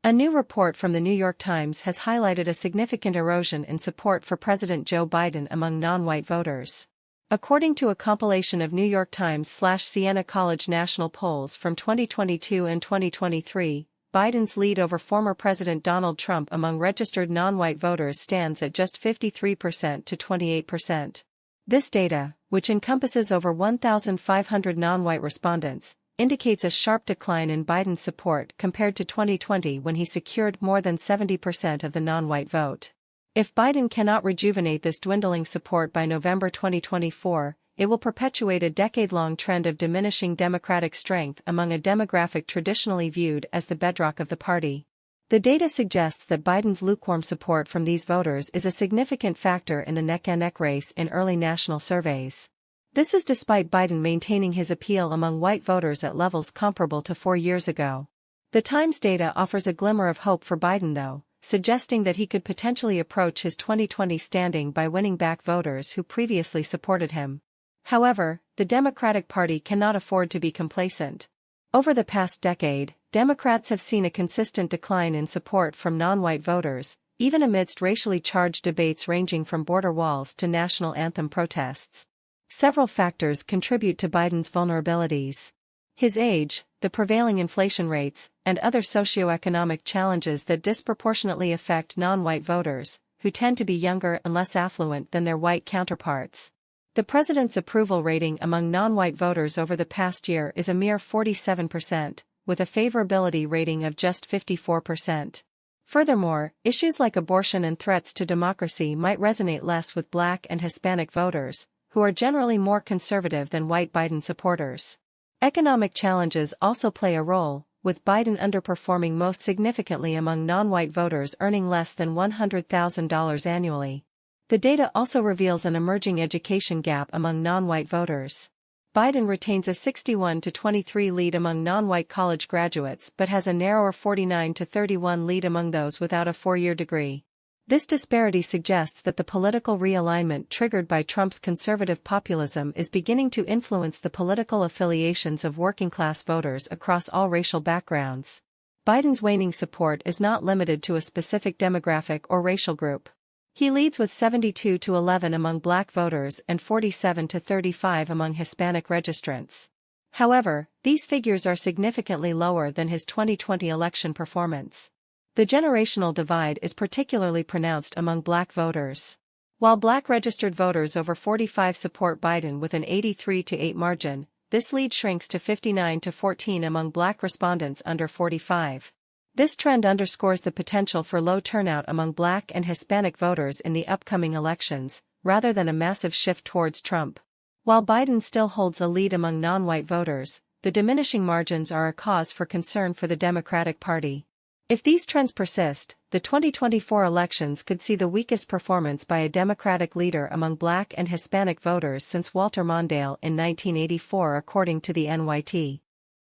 A new report from the New York Times has highlighted a significant erosion in support for President Joe Biden among non-white voters. According to a compilation of New York Times/Siena College national polls from 2022 and 2023, Biden's lead over former President Donald Trump among registered non-white voters stands at just 53% to 28%. This data, which encompasses over 1,500 non-white respondents, indicates a sharp decline in Biden's support compared to 2020 when he secured more than 70% of the non-white vote. If Biden cannot rejuvenate this dwindling support by November 2024, it will perpetuate a decade-long trend of diminishing Democratic strength among a demographic traditionally viewed as the bedrock of the party. The data suggests that Biden's lukewarm support from these voters is a significant factor in the neck-and-neck race in early national surveys. This is despite Biden maintaining his appeal among white voters at levels comparable to 4 years ago. The Times data offers a glimmer of hope for Biden though, suggesting that he could potentially approach his 2020 standing by winning back voters who previously supported him. However, the Democratic Party cannot afford to be complacent. Over the past decade, Democrats have seen a consistent decline in support from non-white voters, even amidst racially charged debates ranging from border walls to national anthem protests. Several factors contribute to Biden's vulnerabilities. His age, the prevailing inflation rates, and other socioeconomic challenges that disproportionately affect non-white voters, who tend to be younger and less affluent than their white counterparts. The president's approval rating among non-white voters over the past year is a mere 47%, with a favorability rating of just 54%. Furthermore, issues like abortion and threats to democracy might resonate less with Black and Hispanic voters, who are generally more conservative than white Biden supporters. Economic challenges also play a role, with Biden underperforming most significantly among non-white voters earning less than $100,000 annually. The data also reveals an emerging education gap among non-white voters. Biden retains a 61-23 lead among non-white college graduates but has a narrower 49-31 lead among those without a 4-year degree. This disparity suggests that the political realignment triggered by Trump's conservative populism is beginning to influence the political affiliations of working-class voters across all racial backgrounds. Biden's waning support is not limited to a specific demographic or racial group. He leads with 72-11 among Black voters and 47-35 among Hispanic registrants. However, these figures are significantly lower than his 2020 election performance. The generational divide is particularly pronounced among Black voters. While Black registered voters over 45 support Biden with an 83-8 margin, this lead shrinks to 59-14 among Black respondents under 45. This trend underscores the potential for low turnout among Black and Hispanic voters in the upcoming elections, rather than a massive shift towards Trump. While Biden still holds a lead among non-white voters, the diminishing margins are a cause for concern for the Democratic Party. If these trends persist, the 2024 elections could see the weakest performance by a Democratic leader among Black and Hispanic voters since Walter Mondale in 1984, according to the NYT.